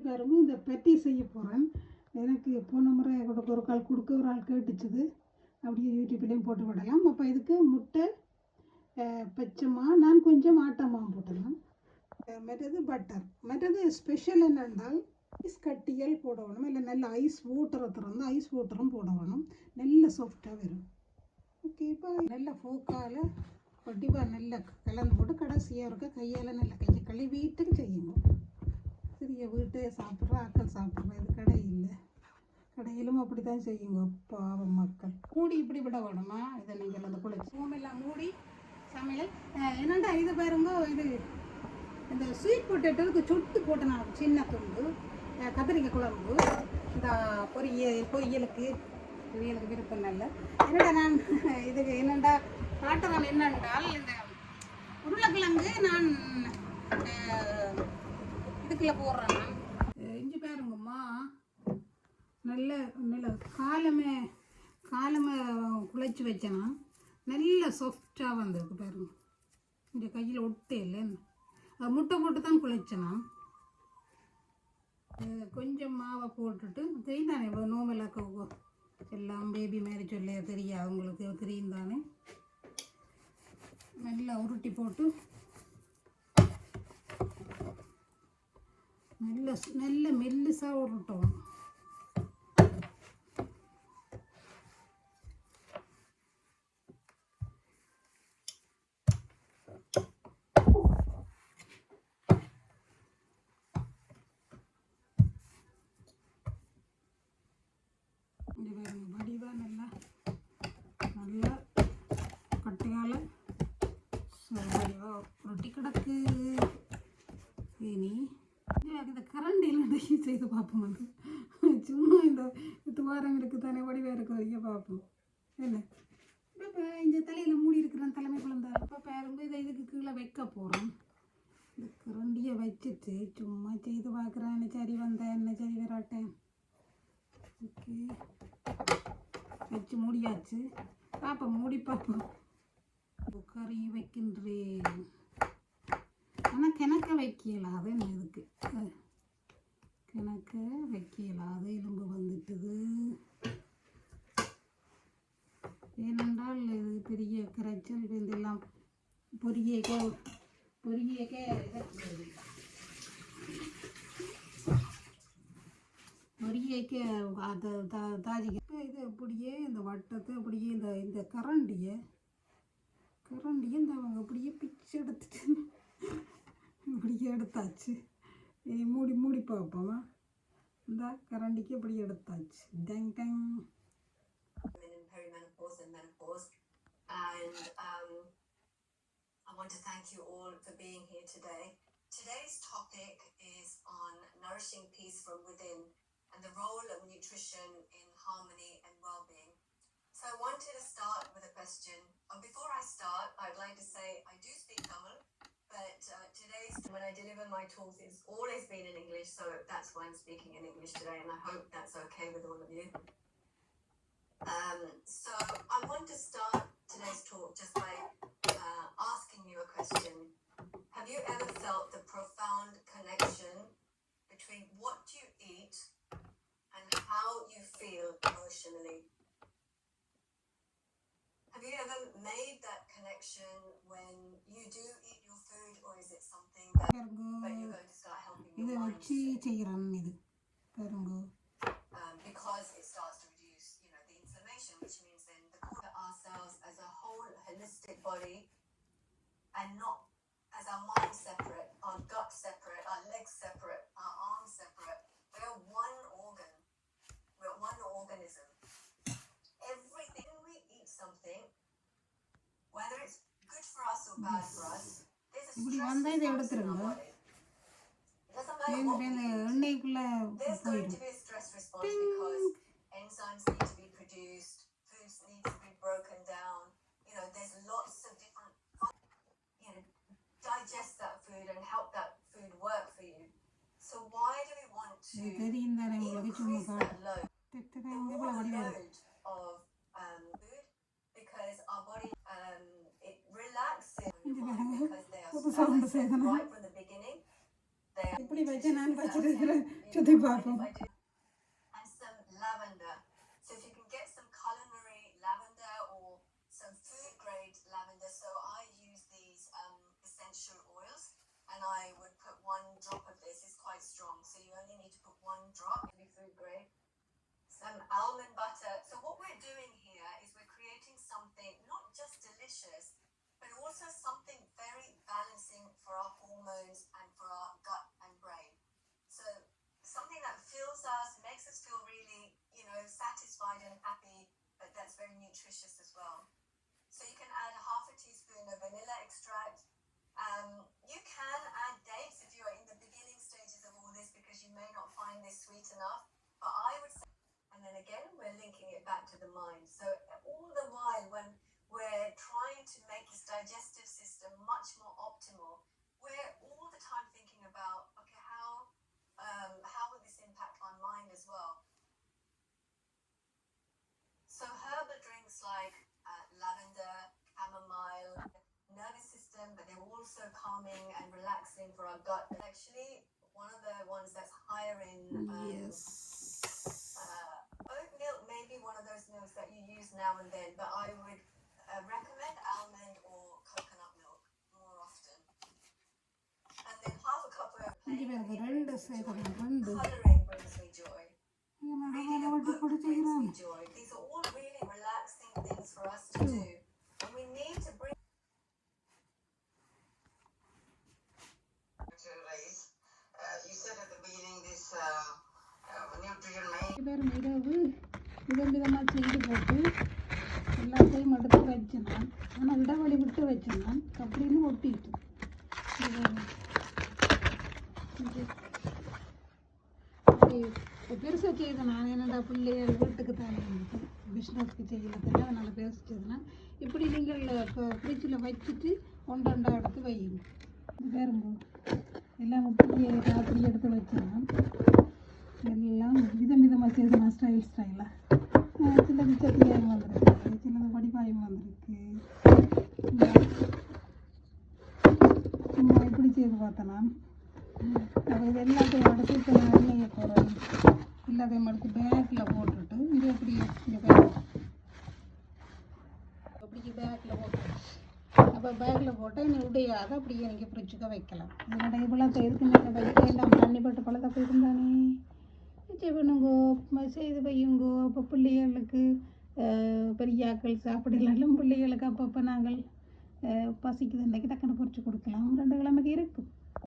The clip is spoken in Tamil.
பாருங்க இந்த பெட்டி செய்ய போகிறேன். எனக்கு போன முறை ஒரு கால் கொடுக்க ஒரு ஆள் கேட்டுச்சுது. அப்படியே யூடியூப்லேயும் போட்டு விடலாம். அப்போ இதுக்கு முட்டை, பச்சைமா, நான் கொஞ்சம் ஆட்டமாவும் போட்டுடலாம். மற்றது பட்டர். மற்றது ஸ்பெஷல் என்னென்றால் ஐஸ் கட்டிகள் போடணும். இல்லை நல்ல ஐஸ் வாட்டரை திறந்து ஐஸ் வாட்டரும் போடணும். நல்ல சாஃப்டாக வரும். ஓகே, இப்போ நல்ல ஃபோக்கால் வடிவாக நல்லா கலந்து போட்டு கடைசியாக இருக்க கையால் நல்லா கையை கழுவிட்டு செய்யணும். சிறிய வீட்டை சாப்பிட்ற ஆக்கள் சாப்பிட்றது கடை இல்லை. கடையிலும் அப்படி தான் செய்யுங்க பாவம் மக்கள். மூடி இப்படி விட வேணுமா? இதை நீங்கள் அந்த குளிச்சு பூமெல்லாம் மூடி சமையல் என்னண்டா இது பாருங்க. இது இந்த ஸ்வீட் பொட்டேட்டோவுக்கு சொட்டு போட்டு நான் சின்ன துண்டு கத்திரிக்காய் குழம்பு இந்த பொரியலுக்கு விருப்பம் நல்ல. என்னடா நான் இதுக்கு என்னண்டா காட்டுறேன் என்னென்றால் இந்த உருளைக்கிழங்கு நான் இதுக்குள்ளே போடுறேன். இஞ்சி பாருங்கம்மா நல்ல நல்ல காலமே குழைச்சி வச்சேன்னா நல்ல சாஃப்டாக வந்திருக்கு பாருங்க. இந்த கையில் ஒட்டே இல்லை. அது முட்டை போட்டு தான் குழைச்சேனா. கொஞ்சம் மாவை போட்டுட்டு தெரியும் தானே நோம்பெல்லாம் எல்லாம் பேபி மாரி சொல்ல தெரியும் அவங்களுக்கு தெரியும் தானே. நல்லா உருட்டி போட்டு நல்ல மெல்லிசாக உருட்டணும். வடிவாக நல்லா கட்டையால் வடிவாக ரொட்டி கிடக்கு. இனி இந்த கரண்டியில் செய்து பார்ப்போம். வந்து சும்மா இந்த துவாரம் இருக்குது தானே வடிவாக இருக்க வரைக்கும் பார்ப்போம். என்ன இப்போ இந்த தலையில் மூடி இருக்கிற தலைமை குழந்தை இப்போ பாருங்க இதை இதுக்கு கீழே வைக்க போகிறோம். இந்த கரண்டியை வச்சுட்டு சும்மா செய்து பார்க்குறேன். சரி வந்தேன் என்ன சரி வராட்டேன். ஓகே வச்சு மூடியாச்சு. பார்ப்போம் மூடி பார்ப்போம். கறி வைக்கின்றேன். ஆனால் கிணக்க வைக்கலாது என்ன இதுக்கு கிணக்க வைக்கலாது எலும்பு வந்துட்டுது. ஏனென்றால் இது பெரிய கரைச்சல். இதெல்லாம் பொரியக்க தாஜிக்க இது அப்படியே இந்த வட்டத்தை அப்படியே இந்த கரண்டியை இந்த அவங்க அப்படியே பிச்சு எடுத்துட்டு இப்படியே எடுத்தாச்சு. இனி மூடி பார்ப்போமா. இந்த கரண்டிக்கு அப்படியே எடுத்தாச்சு. Tongue tongue. I want to thank you all for being here today. Today's topic is on nourishing peace from within and the role of nutrition in harmony and well-being. So I wanted to start with a question. Before I start, I'd like to say I do speak Tamil, but when I deliver my talks, it's always been in English, so that's why I'm speaking in English today, and I hope that's okay with all of you. So I want to start today's talk just by asking you a question. Have you ever felt the profound connection between what you eat and how you feel emotionally? Have you ever made that connection when you do eat your food, or is it something that but you're going to start helping your mind because it starts to reduce, the inflammation, which means then ourselves as a whole holistic body and not as our mind separate, our gut separate, our legs separate, our arms separate. We're one organ. We're one organism. Everything we eat something, whether it's good for us or bad for us, there's a stress response in our body. It doesn't matter what we eat. There's going to be a stress response because enzymes need to be produced, foods need to be broken down. There's lots of different, digest that food and help that food work for you. So why do we want to increase that load? The more load of food, because our body it relaxes because they are, as I said right from the beginning, they are எப்படி வச்சா நான் வச்சிருக்கிறேன் சுத்தி பார்ப்போம். And some lavender. So if you can get some culinary lavender or some food grade lavender. So I use these essential oils, and I would put 1 drop of this. It's quite strong, so you only need to put 1 drop to be food grade. Some almond butter. So what we're doing here is we're creating something not just delicious, but also something very balancing for our hormones and for our gut and brain. So something that fills us, makes us feel really, satisfied and happy, but that's very nutritious as well. So you can add a half a teaspoon of vanilla extract. You can add dates if you're in the beginning stages of all this, because you may not find this sweet enough. But I would say, and then again, we're linking it back to the mind. So all the while when we're trying to make this digestive system much more optimal, we're all the time thinking about, okay, how will this impact my mind as well? So herbal drinks like lavender, chamomile, nervous system, but they're also calming and relaxing for our gut. Actually, one of the ones that's higher in Yes. oat milk may be one of those milks that you use now and then, but I would recommend almond or coconut milk more often. And then half a cup of plain இங்கே பாருங்க, green 2 brings me joy. சேர்க்கணும், 2. Colouring brings me joy. Reading a விட்டு book போட்டு brings செய்கிறோம். me joy. These are all really relaxing things for us to do. And we need to bring to raise. You said at the beginning this nutrition main. பாருங்க, இரவு விதமாக செய்து போட்டு எல்லாத்தையும் எடுத்து வச்சேன் நான். ஆனால் இடைவெளி விட்டு வச்சேன் நான், அப்படின்னு ஒட்டிட்டு பெருசாக செய்தேன் நான். என்னடா பிள்ளைகள் வீட்டுக்கு தானே பிஸ்னஸ்க்கு செய்யறதில்ல, அதனால் பெருசு செய்தேன். இப்படி நீங்கள் இப்போ ஃப்ரிட்ஜில் வச்சுட்டு ஒன்றா எடுத்து வையுங்க. இது பாருங்க, எல்லாம் இப்படியே ராத்திரி எடுத்து வச்சேன். எல்லாம் விதமாக செய்தேன், ஸ்டைலாக. சிலது சட்டியாயும் வந்திருக்கு, சிலது வடிவாயும் வந்திருக்கு. சும்மா இப்படி செய்து பார்த்தேன் நான். அப்போ இது எல்லாத்தையும் எடுத்து இப்போ நான் எண்ணெயை போடுறேன். எல்லாத்தையும் எடுத்து பேக்கில் போட்டுட்டு இது எப்படி இங்கே பேக் அப்படி பேக்கில் போட்டு, அப்போ பேக்கில் போட்டு நீ உடையாத அப்படியே நீங்கள் ஃப்ரிட்ஜுக்கு வைக்கலாம். இதோட இவ்வளோ இதுக்கு மேலே வைக்க வேண்டாம், தண்ணி போட்டு பழத்தை போயிருந்தானே பண்ணுங்கோ, செய்து வையுங்கோ. அப்போ பிள்ளைகளுக்கு பெரியாக்கள் சாப்பிடலாம், பிள்ளைகளுக்கு அப்பப்போ நாங்கள் பசிக்குது அன்றைக்கி டக்குன்னு பொறிச்சு கொடுக்கலாம்.